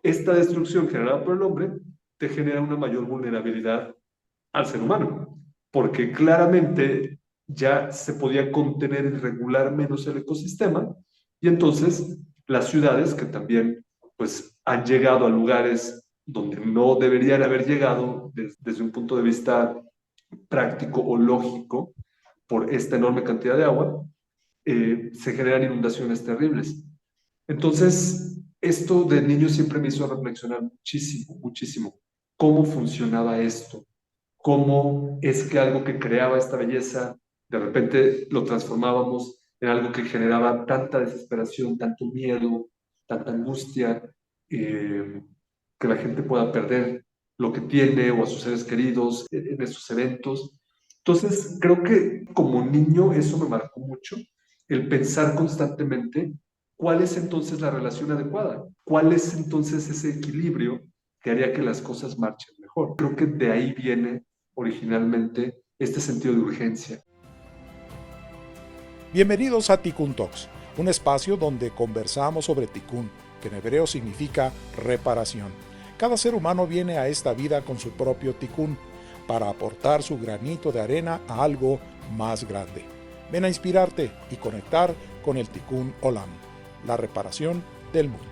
esta destrucción generada por el hombre te genera una mayor vulnerabilidad al ser humano, porque claramente ya se podía contener y regular menos el ecosistema, y entonces las ciudades que también pues han llegado a lugares donde no deberían haber llegado desde un punto de vista práctico o lógico por esta enorme cantidad de agua, se generan inundaciones terribles. Entonces, esto de niño siempre me hizo reflexionar muchísimo, muchísimo, cómo funcionaba esto, cómo es que algo que creaba esta belleza, de repente lo transformábamos en algo que generaba tanta desesperación, tanto miedo, tanta angustia, que la gente pueda perder lo que tiene o a sus seres queridos en estos eventos. Entonces, creo que como niño eso me marcó mucho, el pensar constantemente cuál es entonces la relación adecuada, cuál es entonces ese equilibrio que haría que las cosas marchen mejor. Creo que de ahí viene originalmente este sentido de urgencia. Bienvenidos a Tikkun Talks, un espacio donde conversamos sobre Tikkun, que en hebreo significa reparación. Cada ser humano viene a esta vida con su propio Tikkun para aportar su granito de arena a algo más grande. Ven a inspirarte y conectar con el Tikkun Olam, la reparación del mundo.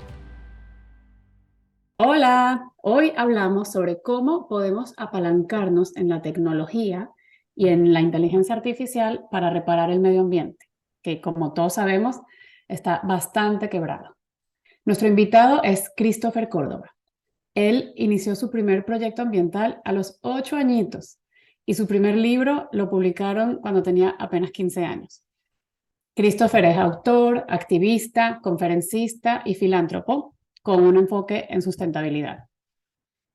Hola, hoy hablamos sobre cómo podemos apalancarnos en la tecnología y en la inteligencia artificial para reparar el medio ambiente, que como todos sabemos está bastante quebrado. Nuestro invitado es Christopher Córdoba. Él inició su primer proyecto ambiental a los 8 añitos y su primer libro lo publicaron cuando tenía apenas 15 años. Christopher es autor, activista, conferencista y filántropo con un enfoque en sustentabilidad.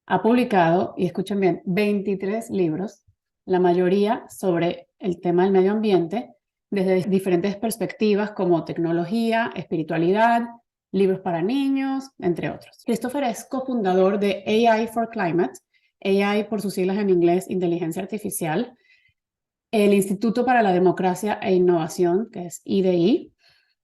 Ha publicado, y escuchen bien, 23 libros, la mayoría sobre el tema del medio ambiente, desde diferentes perspectivas como tecnología, espiritualidad, libros para niños, entre otros. Christopher es cofundador de AI for Climate, AI por sus siglas en inglés, Inteligencia Artificial, el Instituto para la Democracia e Innovación, que es IDI,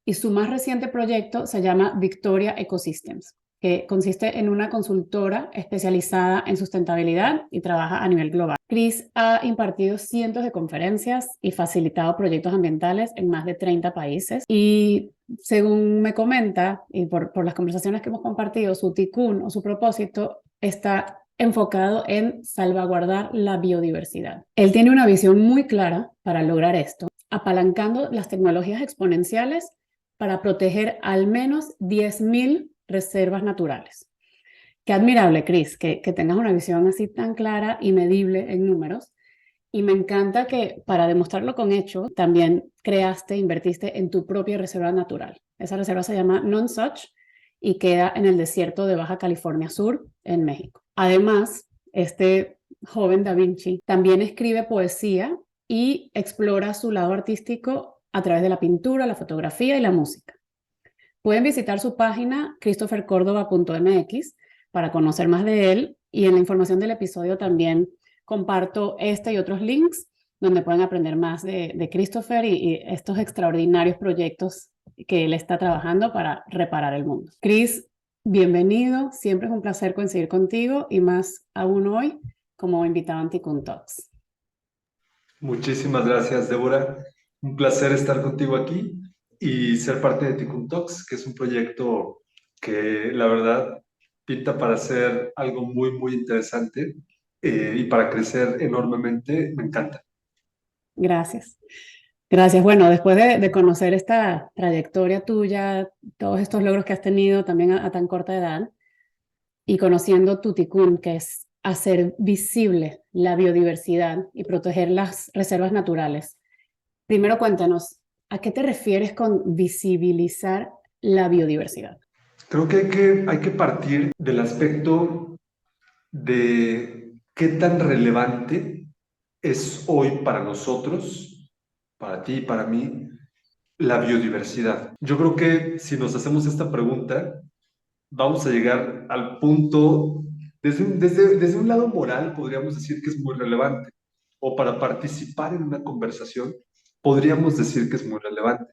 y su más reciente proyecto se llama Victoria Ecosystems, que consiste en una consultora especializada en sustentabilidad y trabaja a nivel global. Chris ha impartido cientos de conferencias y facilitado proyectos ambientales en más de 30 países y según me comenta y por las conversaciones que hemos compartido, su tikkun o su propósito está enfocado en salvaguardar la biodiversidad. Él tiene una visión muy clara para lograr esto, apalancando las tecnologías exponenciales para proteger al menos 10.000 reservas naturales. Qué admirable, Chris, que tengas una visión así tan clara y medible en números. Y me encanta que para demostrarlo con hechos, también creaste, invertiste en tu propia reserva natural. Esa reserva se llama Nonsuch y queda en el desierto de Baja California Sur, en México. Además, este joven Da Vinci también escribe poesía y explora su lado artístico a través de la pintura, la fotografía y la música. Pueden visitar su página christophercordoba.mx para conocer más de él y en la información del episodio también comparto este y otros links donde pueden aprender más de Christopher y estos extraordinarios proyectos que él está trabajando para reparar el mundo. Chris, bienvenido, siempre es un placer coincidir contigo y más aún hoy como invitado a Tikkun Talks. Muchísimas gracias, Débora. Un placer estar contigo aquí y ser parte de Tikkun Talks, que es un proyecto que la verdad pinta para ser algo muy, muy interesante y para crecer enormemente. Me encanta. Gracias. Gracias. Bueno, después de conocer esta trayectoria tuya, todos estos logros que has tenido también a tan corta edad, y conociendo tu tikkun, que es hacer visible la biodiversidad y proteger las reservas naturales. Primero cuéntanos, ¿a qué te refieres con visibilizar la biodiversidad? Creo que hay que partir del aspecto de qué tan relevante es hoy para nosotros, para ti y para mí, la biodiversidad. Yo creo que si nos hacemos esta pregunta, vamos a llegar al punto, desde un lado moral, podríamos decir que es muy relevante, o para participar en una conversación, podríamos decir que es muy relevante.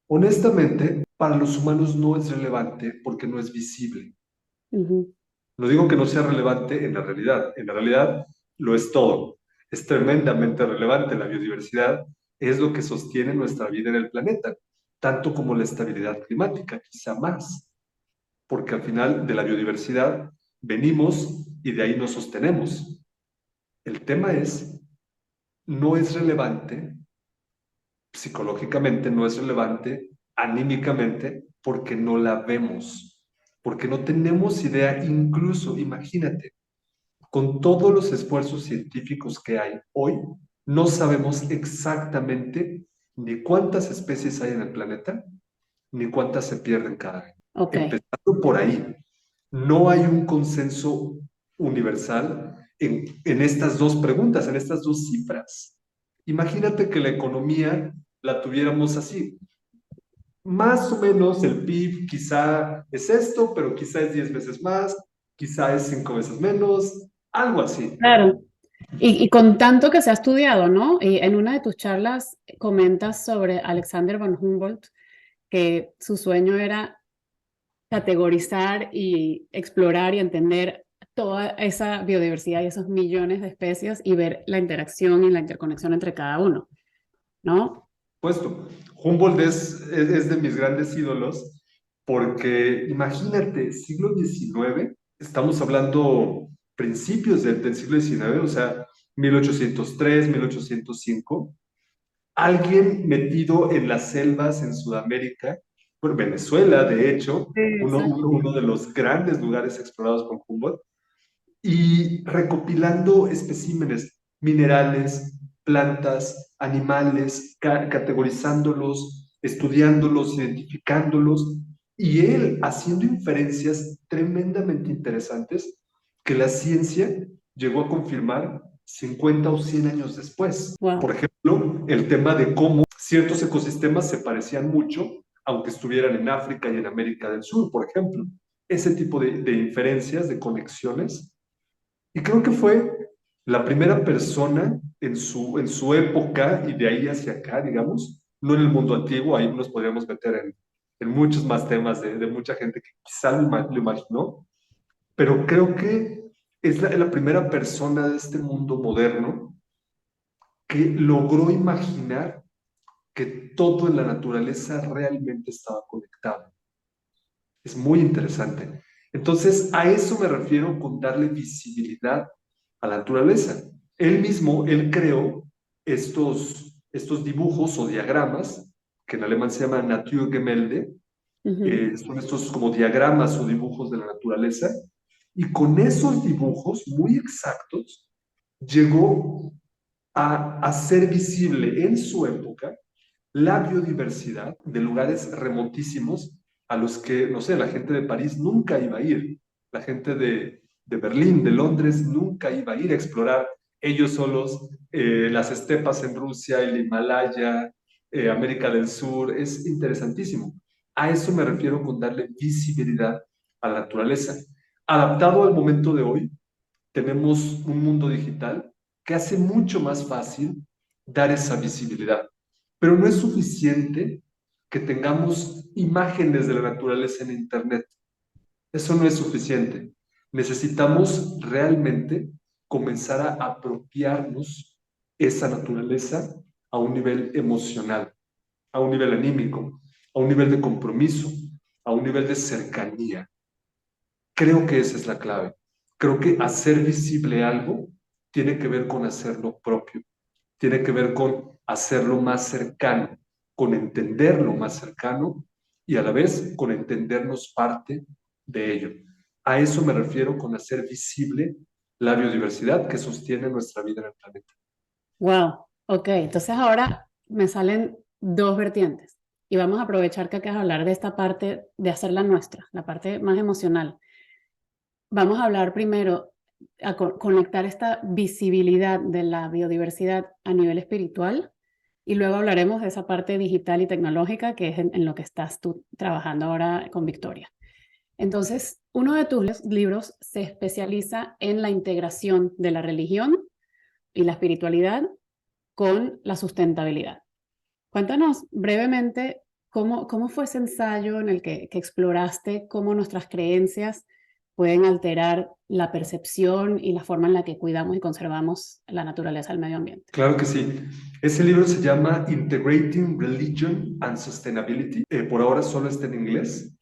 Honestamente, para los humanos no es relevante porque no es visible. Uh-huh. No digo que no sea relevante en la realidad lo es todo. Es tremendamente relevante la biodiversidad, es lo que sostiene nuestra vida en el planeta, tanto como la estabilidad climática, quizá más, porque al final de la biodiversidad venimos y de ahí nos sostenemos. El tema es, no es relevante psicológicamente, no es relevante anímicamente porque no la vemos, porque no tenemos idea, incluso, imagínate, con todos los esfuerzos científicos que hay hoy, no sabemos exactamente ni cuántas especies hay en el planeta, ni cuántas se pierden cada año. Ok, Empezando por ahí, no hay un consenso universal en estas dos preguntas, en estas dos cifras. Imagínate que la economía la tuviéramos así. Más o menos el PIB quizá es esto, pero quizá es 10 veces más, quizá es 5 veces menos, algo así. claro. Y con tanto que se ha estudiado, ¿no? Y en una de tus charlas comentas sobre Alexander von Humboldt, que su sueño era categorizar y explorar y entender toda esa biodiversidad y esos millones de especies y ver la interacción y la interconexión entre cada uno, ¿no? Puesto, Humboldt es de mis grandes ídolos porque imagínate, siglo XIX, estamos hablando principios del siglo XIX, o sea, 1803, 1805, alguien metido en las selvas en Sudamérica, por Venezuela, de hecho, Sí, exacto. uno de los grandes lugares explorados por Humboldt, y recopilando especímenes, minerales, plantas, animales, categorizándolos, estudiándolos, identificándolos, y él haciendo inferencias tremendamente interesantes que la ciencia llegó a confirmar 50 o 100 años después. Por Wow. ejemplo, el tema de cómo ciertos ecosistemas se parecían mucho, aunque estuvieran en África y en América del Sur, por ejemplo. Ese tipo de inferencias, de conexiones, y creo que fue la primera persona en su época y de ahí hacia acá, digamos, no en el mundo antiguo, ahí nos podríamos meter en muchos más temas de mucha gente que quizá lo imaginó, pero creo que es la primera persona de este mundo moderno que logró imaginar que todo en la naturaleza realmente estaba conectado. Es muy interesante. Entonces, a eso me refiero con darle visibilidad a la naturaleza. Él mismo, él creó estos dibujos o diagramas, que en alemán se llaman Naturgemälde, Ujú. son estos como diagramas o dibujos de la naturaleza, y con esos dibujos muy exactos llegó a hacer visible en su época la biodiversidad de lugares remotísimos a los que, no sé, la gente de París nunca iba a ir, la gente de Berlín, de Londres, nunca iba a ir a explorar ellos solos las estepas en Rusia, el Himalaya, América del Sur, es interesantísimo. A eso me refiero con darle visibilidad a la naturaleza. Adaptado al momento de hoy, tenemos un mundo digital que hace mucho más fácil dar esa visibilidad. Pero no es suficiente que tengamos imágenes de la naturaleza en Internet. Eso no es suficiente. Necesitamos realmente comenzar a apropiarnos esa naturaleza a un nivel emocional, a un nivel anímico, a un nivel de compromiso, a un nivel de cercanía. Creo que esa es la clave. Creo que hacer visible algo tiene que ver con hacerlo propio, tiene que ver con hacerlo más cercano, con entenderlo más cercano y a la vez con entendernos parte de ello. A eso me refiero con hacer visible la biodiversidad que sostiene nuestra vida en el planeta. Wow. Ok, entonces ahora me salen dos vertientes y vamos a aprovechar que acabas de hablar de esta parte de hacerla nuestra, la parte más emocional. Vamos a hablar primero, a conectar esta visibilidad de la biodiversidad a nivel espiritual y luego hablaremos de esa parte digital y tecnológica que es en lo que estás tú trabajando ahora con Victoria. Entonces, uno de tus libros se especializa en la integración de la religión y la espiritualidad con la sustentabilidad. Cuéntanos brevemente cómo fue ese ensayo en el que exploraste cómo nuestras creencias pueden alterar la percepción y la forma en la que cuidamos y conservamos la naturaleza del medio ambiente. Claro que sí. Ese libro se llama Integrating Religion and Sustainability. Por ahora solo está en inglés.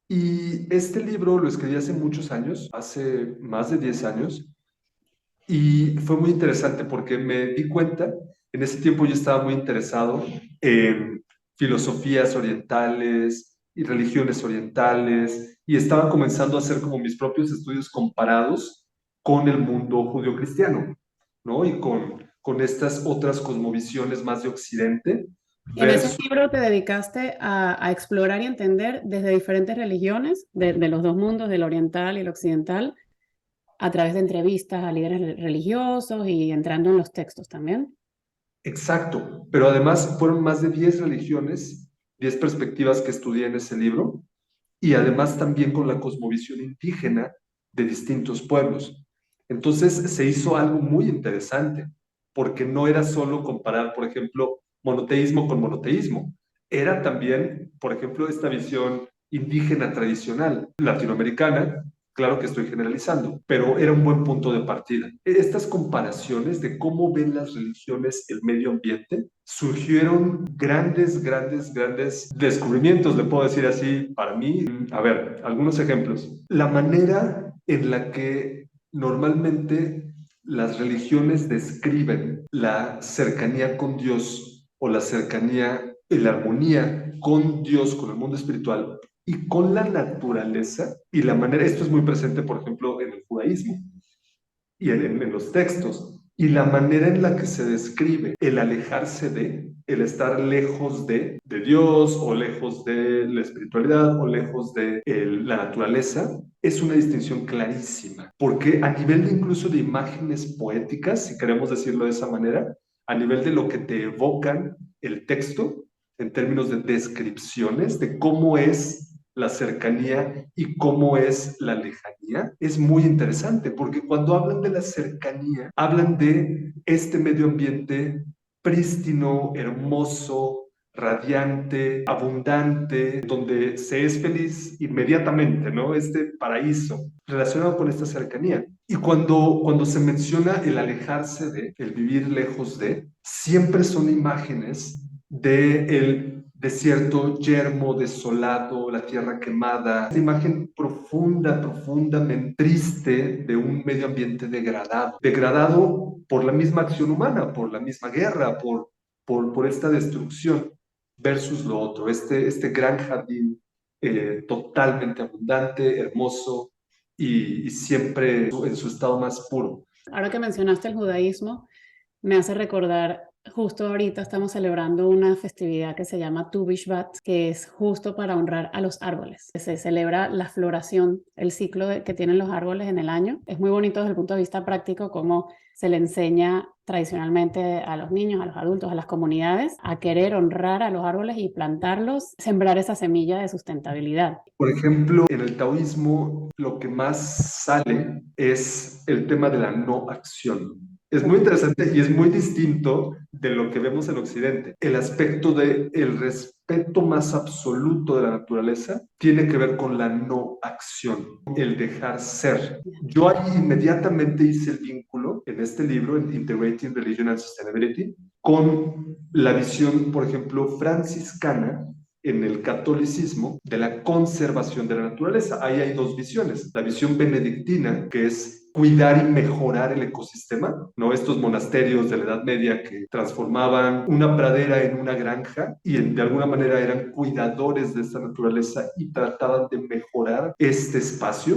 Y este libro lo escribí hace muchos años, hace más de 10 años, y fue muy interesante porque me di cuenta, en ese tiempo yo estaba muy interesado en filosofías orientales y religiones orientales, y estaba comenzando a hacer como mis propios estudios comparados con el mundo judío-cristiano, ¿no? Y con estas otras cosmovisiones más de Occidente Y en ese versus... libro te dedicaste a explorar y entender desde diferentes religiones, de los dos mundos, del oriental y el occidental, a través de entrevistas a líderes religiosos y entrando en los textos también. Exacto, pero además fueron más de 10 religiones, 10 perspectivas que estudié en ese libro, y además también con la cosmovisión indígena de distintos pueblos. Entonces se hizo algo muy interesante, porque no era solo comparar, por ejemplo, monoteísmo con monoteísmo, era también, por ejemplo, esta visión indígena tradicional latinoamericana. Claro que estoy generalizando, pero era un buen punto de partida. Estas comparaciones de cómo ven las religiones el medio ambiente, surgieron grandes descubrimientos, le puedo decir así, para mí. A ver, algunos ejemplos. La manera en la que normalmente las religiones describen la cercanía con Dios o la cercanía y la armonía con Dios, con el mundo espiritual y con la naturaleza, y la manera, esto es muy presente, por ejemplo, en el judaísmo y en los textos, y la manera en la que se describe el alejarse de, el estar lejos de Dios, o lejos de la espiritualidad, o lejos de la naturaleza, es una distinción clarísima, porque a nivel de incluso de imágenes poéticas, si queremos decirlo de esa manera, a nivel de lo que te evocan el texto, en términos de descripciones de cómo es la cercanía y cómo es la lejanía, es muy interesante, porque cuando hablan de la cercanía, hablan de este medio ambiente prístino, hermoso, radiante, abundante, donde se es feliz inmediatamente, ¿no? Este paraíso relacionado con esta cercanía. Y cuando se menciona el alejarse de, el vivir lejos de, siempre son imágenes de el desierto yermo, desolado, la tierra quemada, una imagen profundamente triste de un medio ambiente degradado por la misma acción humana, por la misma guerra, por esta destrucción, versus lo otro, este gran jardín totalmente abundante, hermoso y siempre en su estado más puro. Ahora que mencionaste el judaísmo, me hace recordar, justo ahorita estamos celebrando una festividad que se llama Tu Bishvat, que es justo para honrar a los árboles. Se celebra la floración, el ciclo que tienen los árboles en el año. Es muy bonito desde el punto de vista práctico cómo se le enseña tradicionalmente a los niños, a los adultos, a las comunidades, a querer honrar a los árboles y plantarlos, sembrar esa semilla de sustentabilidad. Por ejemplo, en el taoísmo lo que más sale es el tema de la no acción. Es muy interesante y es muy distinto de lo que vemos en Occidente. El aspecto de el respeto más absoluto de la naturaleza tiene que ver con la no acción, el dejar ser. Yo ahí inmediatamente hice el vínculo en este libro, en Integrating Religion and Sustainability, con la visión, por ejemplo, franciscana en el catolicismo de la conservación de la naturaleza. Ahí hay dos visiones. La visión benedictina, que es cuidar y mejorar el ecosistema, ¿no? Estos monasterios de la Edad Media que transformaban una pradera en una granja y de alguna manera eran cuidadores de esta naturaleza y trataban de mejorar este espacio,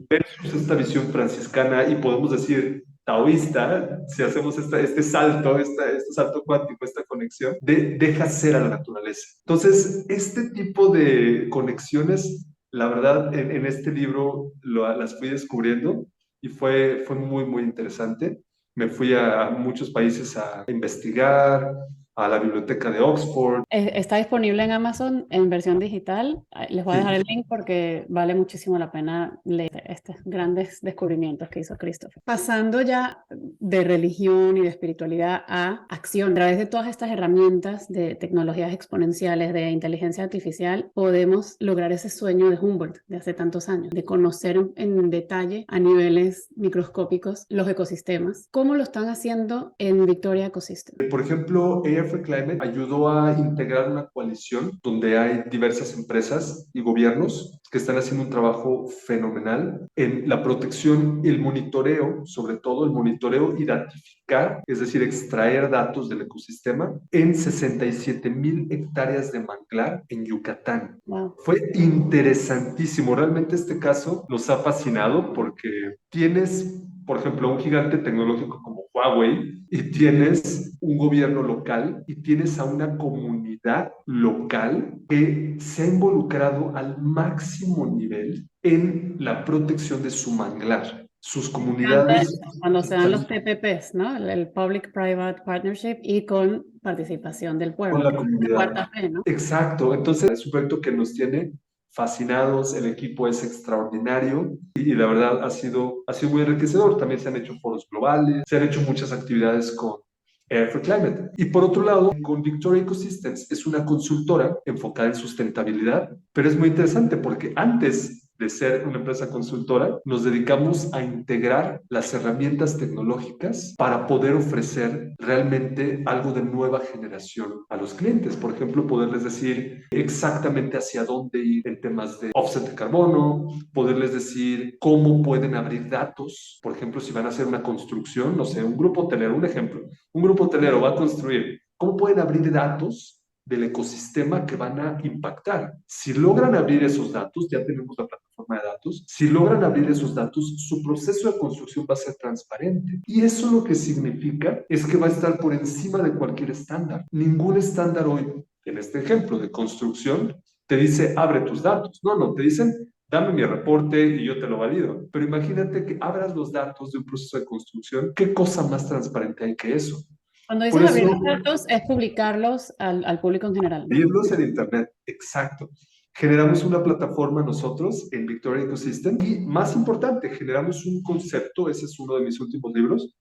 versus esta visión franciscana y podemos decir taoísta, si hacemos este salto cuántico, esta conexión, deja ser a la naturaleza. Entonces, este tipo de conexiones, la verdad, en este libro las fui descubriendo y fue muy interesante. Me fui a muchos países a investigar, a la biblioteca de Oxford. Está disponible en Amazon en versión digital. Les voy a dejar el link porque vale muchísimo la pena leer estos grandes descubrimientos que hizo Christopher. Pasando ya de religión y de espiritualidad a acción, a través de todas estas herramientas de tecnologías exponenciales, de inteligencia artificial, podemos lograr ese sueño de Humboldt de hace tantos años, de conocer en detalle a niveles microscópicos los ecosistemas. ¿Cómo lo están haciendo en Victoria Ecosystem? Por ejemplo, AI for Climate ayudó a integrar una coalición donde hay diversas empresas y gobiernos que están haciendo un trabajo fenomenal en la protección y el monitoreo, sobre todo el monitoreo y datificar, es decir, extraer datos del ecosistema en 67,000 hectáreas de manglar en Yucatán. Wow. Fue interesantísimo. Realmente este caso nos ha fascinado porque tienes, por ejemplo, un gigante tecnológico como Huawei y tienes un gobierno local y tienes a una comunidad local que se ha involucrado al máximo nivel en la protección de su manglar. Sus comunidades Cuando se dan están los PPPs, ¿no? El Public-Private Partnership y con participación del con pueblo. la La comunidad. cuarta P, ¿no? Exacto. Entonces, es un proyecto que nos tiene fascinados, el equipo es extraordinario y la verdad ha sido muy enriquecedor. También se han hecho foros globales, se han hecho muchas actividades con Air for Climate. Y por otro lado, con Victoria Ecosystems es una consultora enfocada en sustentabilidad, pero es muy interesante porque antes de ser una empresa consultora, nos dedicamos a integrar las herramientas tecnológicas para poder ofrecer realmente algo de nueva generación a los clientes. Por ejemplo, poderles decir exactamente hacia dónde ir en temas de offset de carbono, poderles decir cómo pueden abrir datos. Por ejemplo, si van a hacer una construcción, no sé, un grupo hotelero, un ejemplo, un grupo hotelero va a construir, ¿cómo pueden abrir datos del ecosistema que van a impactar? Si logran abrir esos datos, ya tenemos la plataforma de datos, si logran abrir esos datos, su proceso de construcción va a ser transparente. Y eso lo que significa es que va a estar por encima de cualquier estándar. Ningún estándar hoy, en este ejemplo de construcción, te dice abre tus datos. No, no, te dicen dame mi reporte y yo te lo valido. Pero imagínate que abras los datos de un proceso de construcción. ¿Qué cosa más transparente hay que eso? Cuando Por dices abrir eso, los datos, es publicarlos al público en general, ¿no? abrirlos en Internet, exacto. Generamos una plataforma nosotros en Victoria Ecosystem y más importante, generamos un concepto, ese es uno de mis últimos libros,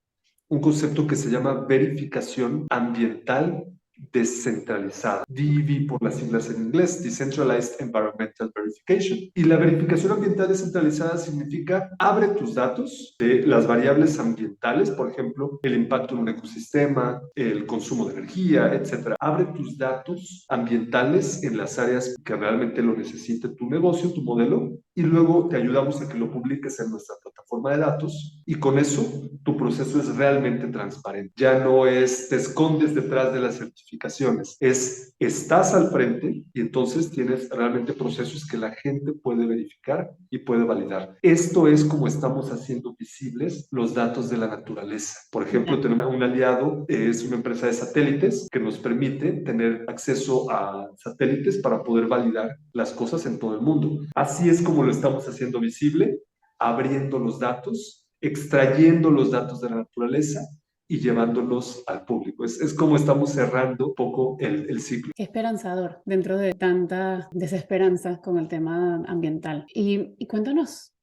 un concepto que se llama verificación ambiental descentralizada, DEV por las siglas en inglés, Decentralized Environmental Verification. Y la verificación ambiental descentralizada significa abre tus datos de las variables ambientales, por ejemplo, el impacto en un ecosistema, el consumo de energía, etcétera. Abre tus datos ambientales en las áreas que realmente lo necesite tu negocio, tu modelo, y luego te ayudamos a que lo publiques en nuestra plataforma de datos y con eso tu proceso es realmente transparente. Ya no es te escondes detrás de las certificaciones, es estás al frente y entonces tienes realmente procesos que la gente puede verificar y puede validar. Esto es como estamos haciendo visibles los datos de la naturaleza. Por ejemplo, tenemos un aliado, es una empresa de satélites que nos permite tener acceso a satélites para poder validar las cosas en todo el mundo. Así es como lo estamos haciendo visible, abriendo los datos, extrayendo los datos de la naturaleza y llevándolos al público. Es como estamos cerrando un poco el ciclo. Qué esperanzador dentro de tanta desesperanza con el tema ambiental. Y cuéntanos,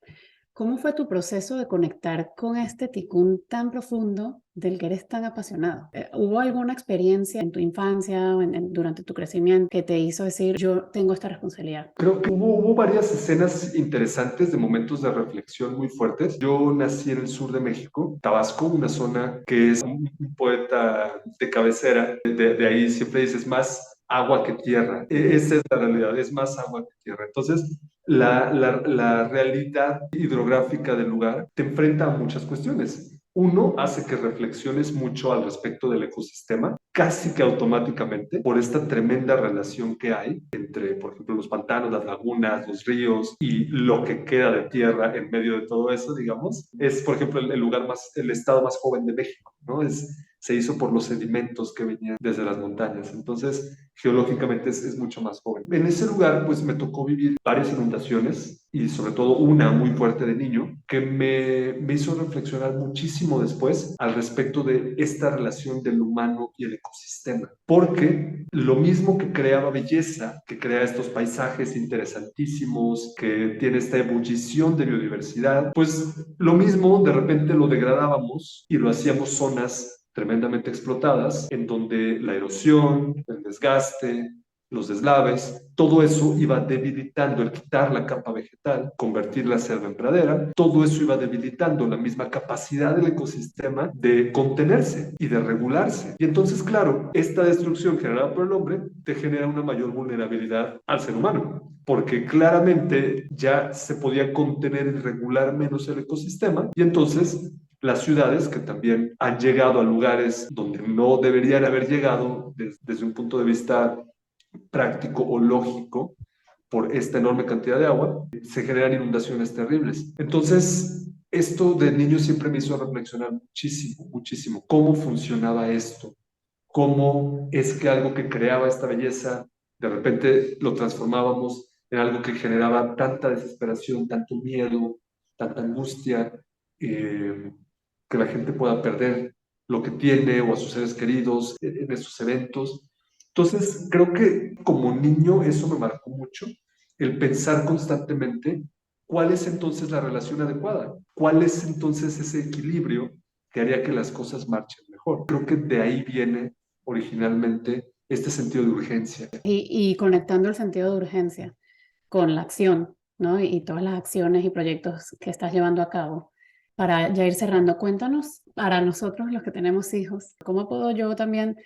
¿cómo fue tu proceso de conectar con este ticún tan profundo del que eres tan apasionado? ¿Hubo alguna experiencia en tu infancia o durante tu crecimiento que te hizo decir, yo tengo esta responsabilidad? Creo que hubo varias escenas interesantes de momentos de reflexión muy fuertes. Yo nací en el sur de México, Tabasco, una zona que es un poeta de cabecera. De ahí siempre dices más agua que tierra. Esa es la realidad, es más agua que tierra. Entonces, la realidad hidrográfica del lugar te enfrenta a muchas cuestiones. Uno, hace que reflexiones mucho al respecto del ecosistema, casi que automáticamente, por esta tremenda relación que hay entre, por ejemplo, los pantanos, las lagunas, los ríos y lo que queda de tierra en medio de todo eso, digamos. Es, por ejemplo, el lugar más, el estado más joven de México, ¿no? se hizo por los sedimentos que venían desde las montañas. Entonces, geológicamente es mucho más joven. En ese lugar, pues me tocó vivir varias inundaciones y sobre todo una muy fuerte de niño que me hizo reflexionar muchísimo después al respecto de esta relación del humano y el ecosistema. Porque lo mismo que creaba belleza, que crea estos paisajes interesantísimos, que tiene esta ebullición de biodiversidad, pues lo mismo de repente lo degradábamos y lo hacíamos zonas tremendamente explotadas, en donde la erosión, el desgaste, los deslaves, todo eso iba debilitando, el quitar la capa vegetal, convertir la selva en pradera, todo eso iba debilitando la misma capacidad del ecosistema de contenerse y de regularse. Y entonces, claro, esta destrucción generada por el hombre te genera una mayor vulnerabilidad al ser humano, porque claramente ya se podía contener y regular menos el ecosistema, y entonces las ciudades, que también han llegado a lugares donde no deberían haber llegado desde un punto de vista práctico o lógico, por esta enorme cantidad de agua, se generan inundaciones terribles. Entonces, esto de niño siempre me hizo reflexionar muchísimo, muchísimo, cómo funcionaba esto, cómo es que algo que creaba esta belleza, de repente lo transformábamos en algo que generaba tanta desesperación, tanto miedo, tanta angustia, que la gente pueda perder lo que tiene o a sus seres queridos en estos eventos. Entonces, creo que como niño eso me marcó mucho, el pensar constantemente cuál es entonces la relación adecuada, cuál es entonces ese equilibrio que haría que las cosas marchen mejor. Creo que de ahí viene originalmente este sentido de urgencia. Y conectando el sentido de urgencia con la acción, ¿no? Y todas las acciones y proyectos que estás llevando a cabo. Para ya ir cerrando, cuéntanos, para nosotros los que tenemos hijos, ¿cómo puedo yo también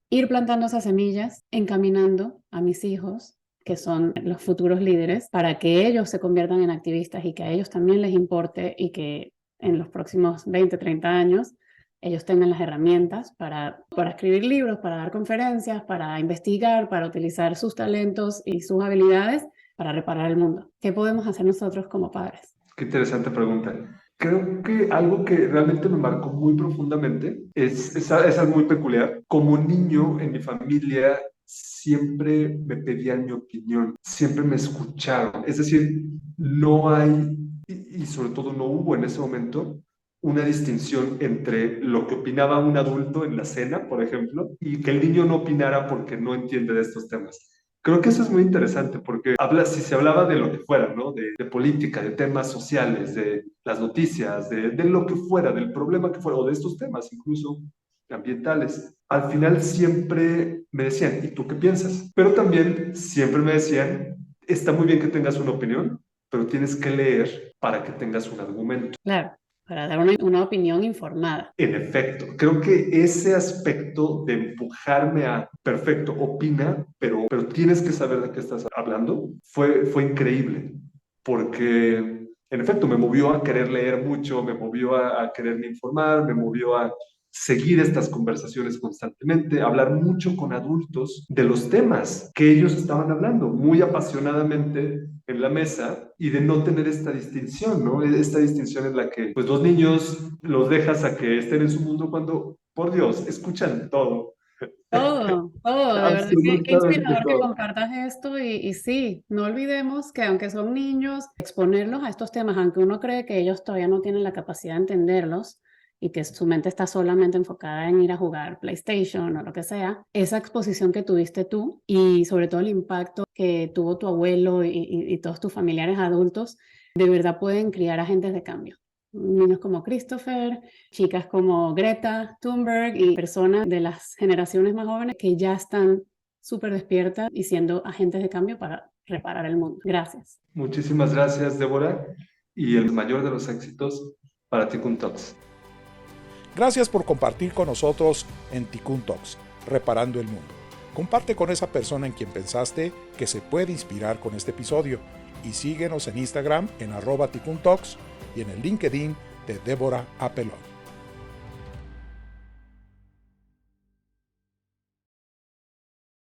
ir plantando esas semillas, encaminando a mis hijos, que son los futuros líderes, para que ellos se conviertan en activistas y que a ellos también les importe y que en los próximos 20, 30 años ellos tengan las herramientas para escribir libros, para dar conferencias, para investigar, para utilizar sus talentos y sus habilidades para reparar el mundo? ¿Qué podemos hacer nosotros como padres? Qué interesante pregunta. Creo que algo que realmente me marcó muy profundamente es algo muy peculiar. Como niño en mi familia siempre me pedían mi opinión, siempre me escucharon. Es decir, no hay, y sobre todo no hubo en ese momento, una distinción entre lo que opinaba un adulto en la cena, por ejemplo, y que el niño no opinara porque no entiende de estos temas. Creo que eso es muy interesante porque si se hablaba de lo que fuera, ¿no? De política, de temas sociales, de las noticias, de lo que fuera, del problema que fuera, o de estos temas incluso ambientales, al final siempre me decían, ¿y tú qué piensas? Pero también siempre me decían, está muy bien que tengas una opinión, pero tienes que leer para que tengas un argumento. Claro, para dar una opinión informada. En efecto, creo que ese aspecto de empujarme a, perfecto, opina, pero tienes que saber de qué estás hablando, fue increíble, porque en efecto me movió a querer leer mucho, me movió a quererme informar, me movió a seguir estas conversaciones constantemente, hablar mucho con adultos de los temas que ellos estaban hablando, muy apasionadamente en la mesa, y de no tener esta distinción, ¿no? Esta distinción en la que, pues, los niños los dejas a que estén en su mundo cuando, por Dios, escuchan todo. Todo, de verdad que Absolutamente inspirador que todo. compartas esto y sí, no olvidemos que aunque son niños, exponerlos a estos temas, aunque uno cree que ellos todavía no tienen la capacidad de entenderlos y que su mente está solamente enfocada en ir a jugar PlayStation o lo que sea, esa exposición que tuviste tú y sobre todo el impacto que tuvo tu abuelo y todos tus familiares adultos, de verdad pueden criar agentes de cambio. Niños como Christopher, chicas como Greta Thunberg y personas de las generaciones más jóvenes que ya están súper despiertas y siendo agentes de cambio para reparar el mundo. Gracias. Muchísimas gracias, Débora, y el mayor de los éxitos para Tikkun Talks. Gracias por compartir con nosotros en Tikkun Talks, Reparando el Mundo. Comparte con esa persona en quien pensaste que se puede inspirar con este episodio y síguenos en Instagram en @Tikkun Talks y en el LinkedIn de Débora Apelón.